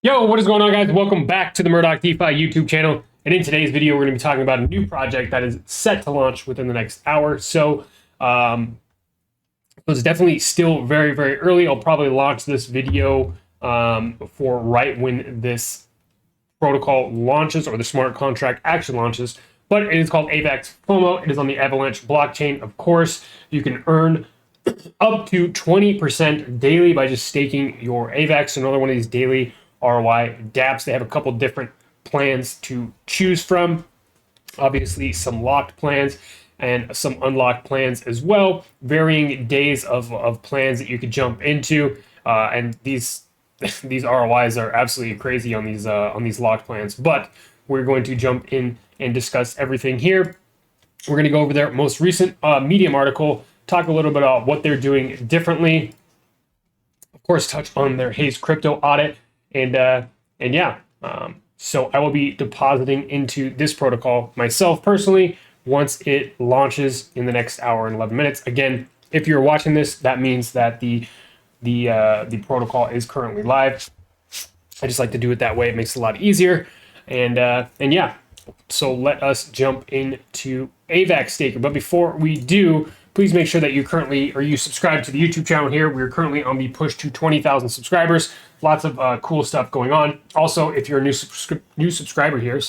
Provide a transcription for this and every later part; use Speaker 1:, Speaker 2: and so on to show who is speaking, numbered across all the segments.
Speaker 1: Yo, what is going on, guys? Welcome back to the Murdoch DeFi YouTube channel. And in today's video, we're going to be talking about a new project that is set to launch within the next hour. So it's definitely still very, very early. I'll probably launch this video for right when this protocol launches or the smart contract actually launches. But it is called Avax Fomo. It is on the Avalanche blockchain. Of course, you can earn up to 20% daily by just staking your Avax, another one of these daily ROI dApps. They have a couple different plans to choose from. Obviously, some locked plans and some unlocked plans as well. Varying days of plans that you could jump into, and these ROIs are absolutely crazy on these locked plans. But we're going to jump in and discuss everything here. We're going to go over their most recent Medium article, talk a little bit about what they're doing differently. Of course, touch on their Haze crypto audit. And yeah, so I will be depositing into this protocol myself personally once it launches in the next hour and 11 minutes. Again, if you're watching this, that means that the protocol is currently live. I just like to do it that way. It makes it a lot easier. And yeah, so let us jump into Avax Staker. But before we do, please make sure that you subscribe to the YouTube channel here. We're currently on the push to 20,000 subscribers. Lots of cool stuff going on. Also, if you're a new subscriber here,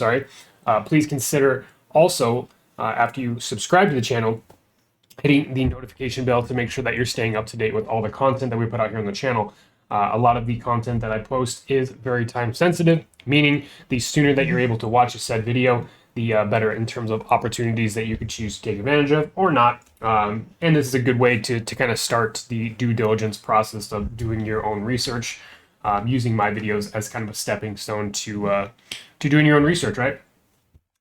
Speaker 1: please consider also, after you subscribe to the channel, hitting the notification bell to make sure that you're staying up to date with all the content that we put out here on the channel. A lot of the content that I post is very time sensitive, meaning the sooner that you're able to watch a said video, the better in terms of opportunities that you could choose to take advantage of or not. And this is a good way to kind of start the due diligence process of doing your own research, using my videos as kind of a stepping stone to doing your own research, right?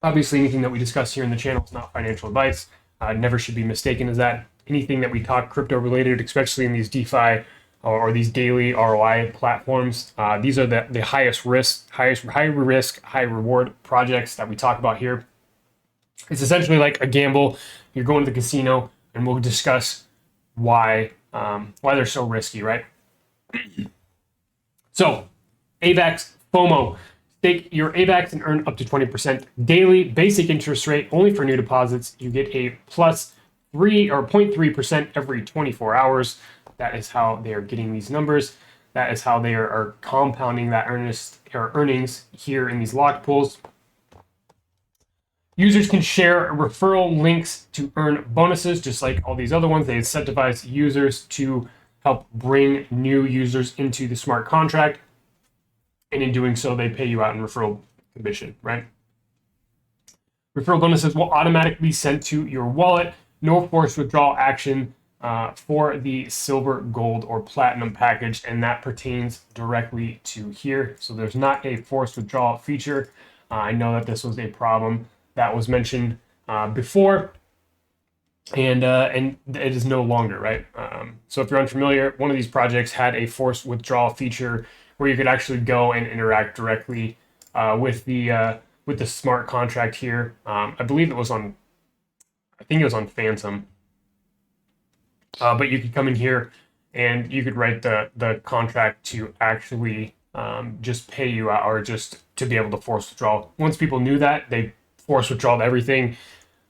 Speaker 1: Obviously, anything that we discuss here in the channel is not financial advice. Never should be mistaken as that. Anything that we talk crypto related, especially in these DeFi or these daily ROI platforms, these are the high risk, high reward projects that we talk about here. It's essentially like a gamble. You're going to the casino, and we'll discuss why they're so risky, right? So, Avax Fomo. Stake your Avax and earn up to 20% daily. Basic interest rate only for new deposits. You get a plus 3 or 0.3% every 24 hours. That is how they are getting these numbers. That is how they are compounding that earnings here in these locked pools. Users can share referral links to earn bonuses, just like all these other ones. They incentivize users to help bring new users into the smart contract. And in doing so, they pay you out in referral commission, right? Referral bonuses will automatically be sent to your wallet. No forced withdrawal action for the silver, gold, or platinum package, and that pertains directly to here. So there's not a forced withdrawal feature. I know that this was a problem that was mentioned before, and it is no longer, right? So if you're unfamiliar, one of these projects had a forced withdrawal feature where you could actually go and interact directly with the smart contract here. I believe it was on, I think it was on Phantom. But you could come in here and you could write the contract to actually just pay you out, or just to be able to force withdrawal. Once people knew that, they force withdrawal everything.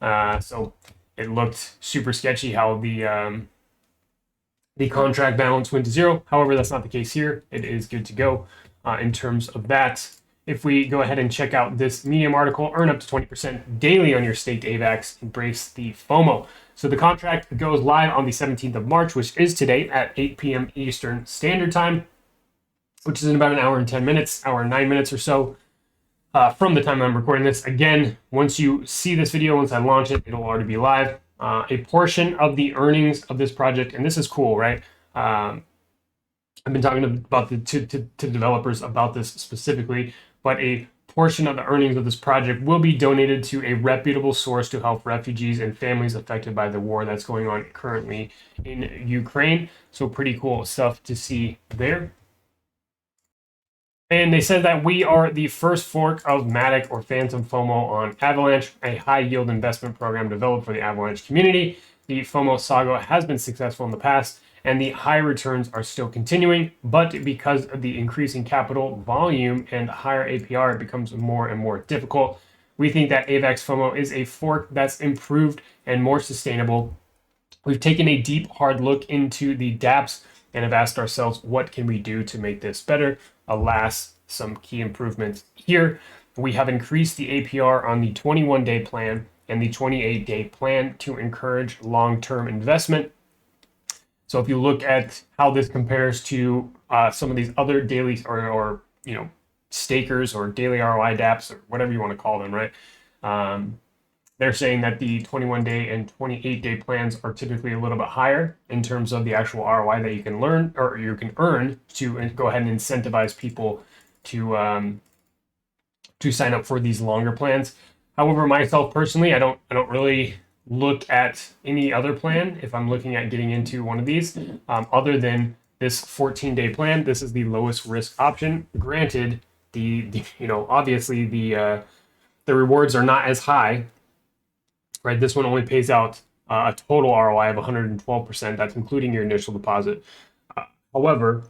Speaker 1: So it looked super sketchy how the contract balance went to zero. However, that's not the case here. It is good to go in terms of that. If we go ahead and check out this Medium article, earn up to 20% daily on your staked Avax, embrace the FOMO. So the contract goes live on the 17th of March, which is today at 8 p.m. Eastern Standard Time, which is in about an hour and 10 minutes, hour and 9 minutes or so from the time I'm recording this. Again, once you see this video, once I launch it, it'll already be live. A portion of the earnings of this project, and this is cool, right? I've been talking about to developers about this specifically, but a portion of the earnings of this project will be donated to a reputable source to help refugees and families affected by the war that's going on currently in Ukraine. So pretty cool stuff to see there. And they said that we are the first fork of Matic or Phantom FOMO on Avalanche, a high-yield investment program developed for the Avalanche community. The FOMO saga has been successful in the past, and the high returns are still continuing, but because of the increasing capital volume and higher APR, it becomes more and more difficult. We think that Avax FOMO is a fork that's improved and more sustainable. We've taken a deep, hard look into the dApps and have asked ourselves, what can we do to make this better? Alas, some key improvements here. We have increased the APR on the 21-day plan and the 28-day plan to encourage long-term investment. So if you look at how this compares to some of these other daily or stakers or daily ROI dApps or whatever you want to call them, right? They're saying that the 21-day and 28-day plans are typically a little bit higher in terms of the actual ROI that you can learn or you can earn to go ahead and incentivize people to sign up for these longer plans. However, myself personally, I don't really look at any other plan if I'm looking at getting into one of these, other than this 14-day plan. This is the lowest risk option. Granted, obviously the rewards are not as high, right? This one only pays out a total ROI of 112%. That's including your initial deposit. However,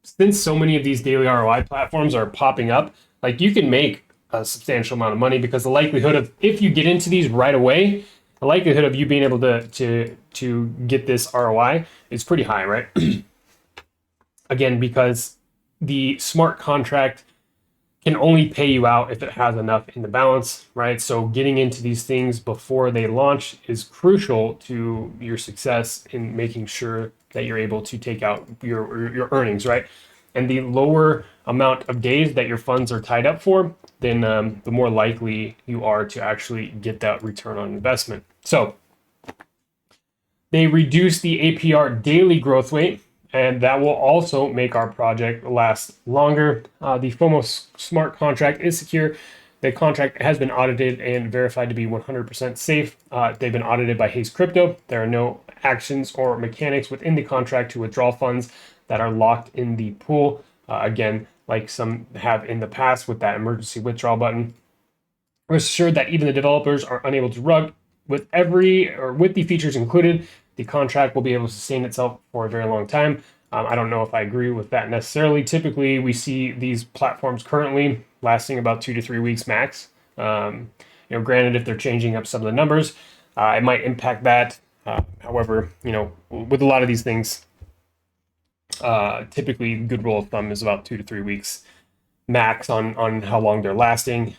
Speaker 1: since so many of these daily ROI platforms are popping up, like you can make a substantial amount of money, because the likelihood of, if you get into these right away, the likelihood of you being able to get this ROI is pretty high, right? Again, because the smart contract can only pay you out if it has enough in the balance, right? So getting into these things before they launch is crucial to your success in making sure that you're able to take out your earnings, right? And the lower amount of days that your funds are tied up for, then the more likely you are to actually get that return on investment. So they reduce the APR daily growth rate, and that will also make our project last longer. The Fomo smart contract is secure. The contract has been audited and verified to be 100% safe. They've been audited by Hayes Crypto. There are no actions or mechanics within the contract to withdraw funds that are locked in the pool. Again, like some have in the past with that emergency withdrawal button. Rest assured that even the developers are unable to rug with the features included. The contract will be able to sustain itself for a very long time. I don't know if I agree with that necessarily. Typically, we see these platforms currently lasting about 2 to 3 weeks max. Granted, if they're changing up some of the numbers, it might impact that. However, with a lot of these things, typically good rule of thumb is about 2 to 3 weeks max on how long they're lasting.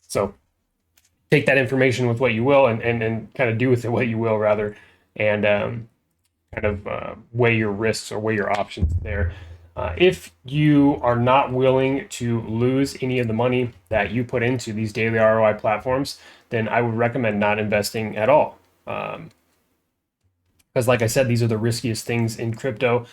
Speaker 1: So take that information with what you will and kind of do with it what you will, rather, and weigh your risks or weigh your options there. If you are not willing to lose any of the money that you put into these daily ROI platforms, then I would recommend not investing at all. Because like I said, these are the riskiest things in crypto.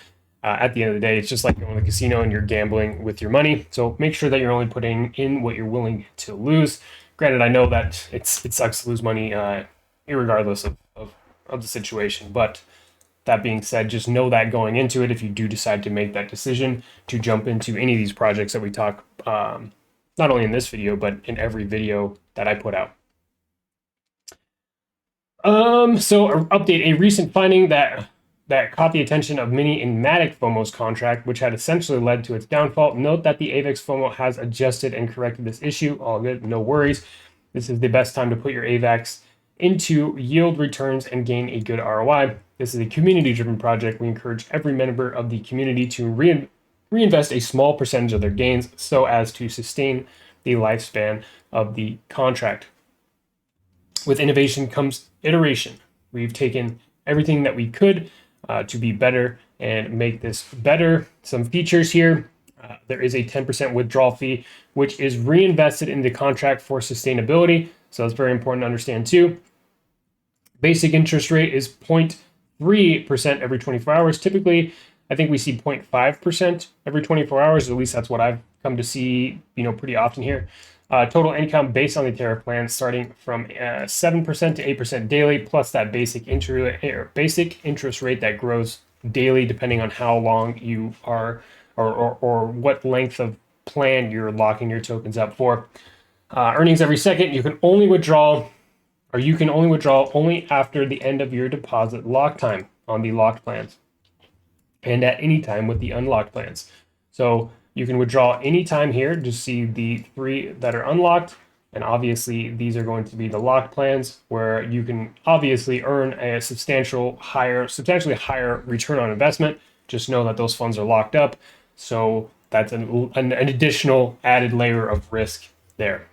Speaker 1: At the end of the day, it's just like going to the casino and you're gambling with your money. So make sure that you're only putting in what you're willing to lose. Granted, I know that it sucks to lose money irregardless of the situation. But that being said, just know that going into it, if you do decide to make that decision to jump into any of these projects that we talk, not only in this video, but in every video that I put out. So update, a recent finding that caught the attention of many in Matic FOMO's contract, which had essentially led to its downfall. Note that the Avax FOMO has adjusted and corrected this issue. All good, no worries. This is the best time to put your Avax into yield returns and gain a good ROI. This is a community-driven project. We encourage every member of the community to reinvest a small percentage of their gains so as to sustain the lifespan of the contract. With innovation comes iteration. We've taken everything that we could to be better and make this better. Some features here. There is a 10% withdrawal fee, which is reinvested in the contract for sustainability. So that's very important to understand too. Basic interest rate is 0.3% every 24 hours. Typically, I think we see 0.5% every 24 hours. At least that's what I've come to see, pretty often here. Total income based on the tariff plan starting from 7% to 8% daily, plus that basic interest rate that grows daily depending on how long you are or what length of plan you're locking your tokens up for. Earnings every second. You can only withdraw or you can only withdraw only after the end of your deposit lock time on the locked plans, and at any time with the unlocked plans. So you can withdraw anytime here. Just see the 3 that are unlocked. And obviously these are going to be the locked plans where you can obviously earn a substantially higher return on investment. Just know that those funds are locked up. So that's an additional added layer of risk there.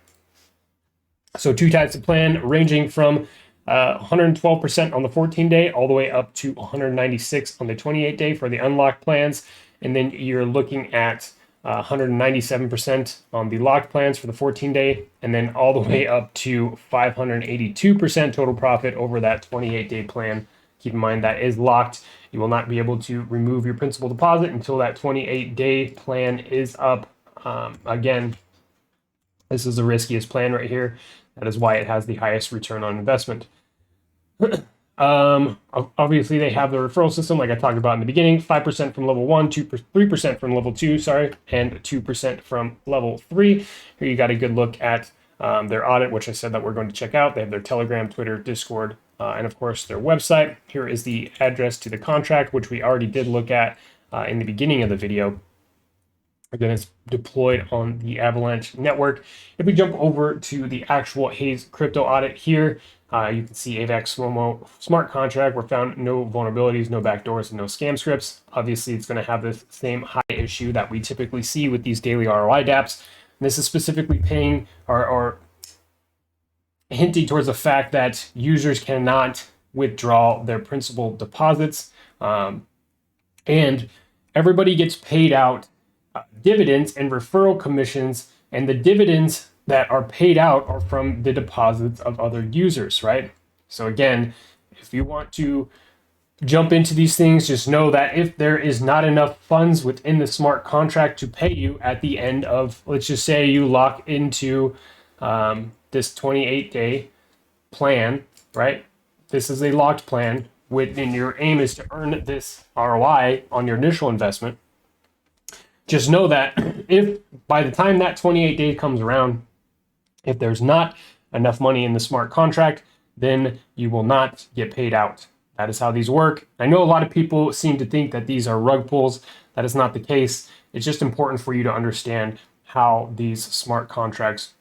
Speaker 1: So 2 types of plan ranging from 112% on the 14-day all the way up to 196 on the 28-day for the unlocked plans. And then you're looking at 197% on the locked plans for the 14-day, and then all the way up to 582% total profit over that 28-day plan. Keep in mind that is locked. You will not be able to remove your principal deposit until that 28-day plan is up. Again, this is the riskiest plan right here. That is why it has the highest return on investment. Obviously they have the referral system like I talked about in the beginning. 5% from level 1, 3% from level 2, and 2% from level 3. Here you got a good look at their audit, which I said that we're going to check out. They have their Telegram, Twitter, Discord, and of course their website. Here is the address to the contract, which we already did look at in the beginning of the video. Again, it's deployed on the Avalanche network. If we jump over to the actual Haze crypto audit here, you can see Avax Fomo smart contract were found no vulnerabilities, no backdoors, and no scam scripts. Obviously, it's going to have this same high issue that we typically see with these daily ROI dApps. And this is specifically paying or hinting towards the fact that users cannot withdraw their principal deposits, and everybody gets paid out dividends and referral commissions, and the dividends that are paid out are from the deposits of other users, right? So again, if you want to jump into these things, just know that if there is not enough funds within the smart contract to pay you at the end of, let's just say you lock into this 28-day plan, right? This is a locked plan, and your aim is to earn this ROI on your initial investment. Just know that if by the time that 28 days comes around, if there's not enough money in the smart contract, then you will not get paid out. That is how these work. I know a lot of people seem to think that these are rug pulls. That is not the case. It's just important for you to understand how these smart contracts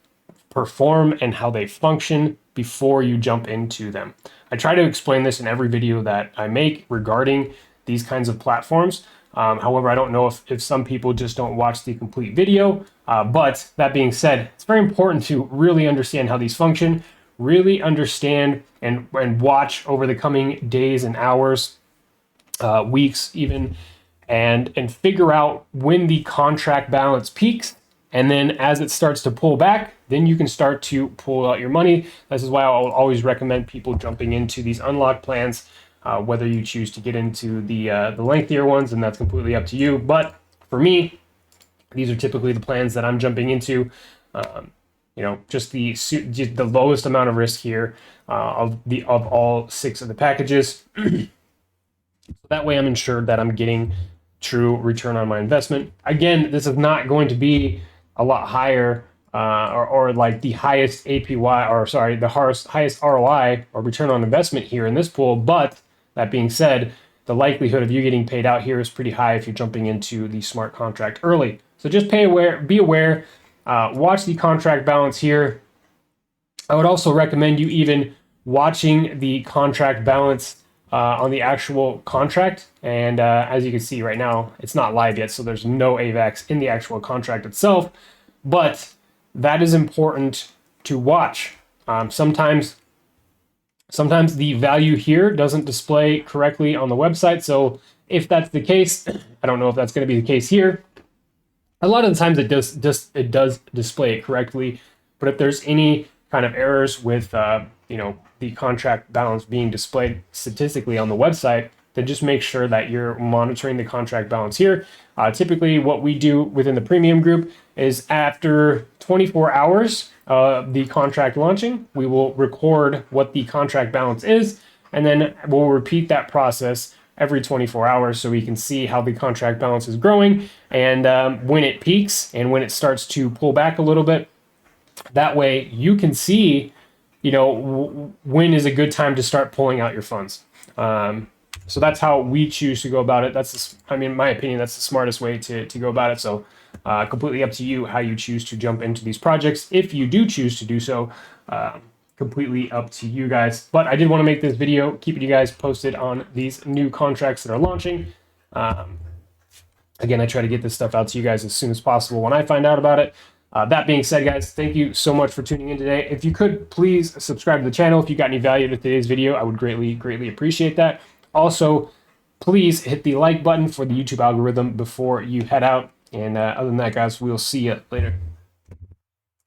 Speaker 1: perform and how they function before you jump into them. I try to explain this in every video that I make regarding these kinds of platforms. However, I don't know if some people just don't watch the complete video. But that being said, it's very important to really understand how these function, really understand and watch over the coming days and hours, weeks even, and figure out when the contract balance peaks. And then as it starts to pull back, then you can start to pull out your money. This is why I'll always recommend people jumping into these unlocked plans. Whether you choose to get into the lengthier ones, and that's completely up to you. But for me, these are typically the plans that I'm jumping into. Just the lowest amount of risk here of all 6 of the packages. So that way, I'm ensured that I'm getting true return on my investment. Again, this is not going to be a lot higher or like the highest APY, or sorry, the highest ROI or return on investment here in this pool, but that being said, the likelihood of you getting paid out here is pretty high if you're jumping into the smart contract early. So just be aware, watch the contract balance here. I would also recommend you even watching the contract balance on the actual contract. And as you can see right now, it's not live yet, so there's no AVAX in the actual contract itself. But that is important to watch. Sometimes the value here doesn't display correctly on the website. So if that's the case, I don't know if that's going to be the case here. A lot of the times it does display it correctly. But if there's any kind of errors with the contract balance being displayed statistically on the website, then just make sure that you're monitoring the contract balance here. Typically what we do within the premium group is after 24 hours of the contract launching, we will record what the contract balance is, and then we'll repeat that process every 24 hours so we can see how the contract balance is growing and when it peaks and when it starts to pull back a little bit. That way you can see when is a good time to start pulling out your funds. So that's how we choose to go about it. In my opinion, that's the smartest way to go about it. So completely up to you how you choose to jump into these projects. If you do choose to do so, completely up to you guys. But I did want to make this video, keeping you guys posted on these new contracts that are launching. Again, I try to get this stuff out to you guys as soon as possible when I find out about it. That being said, guys, thank you so much for tuning in today. If you could please subscribe to the channel if you got any value to today's video, I would greatly appreciate that. Also, please hit the like button for the YouTube algorithm before you head out. And other than that, guys, we'll see you later.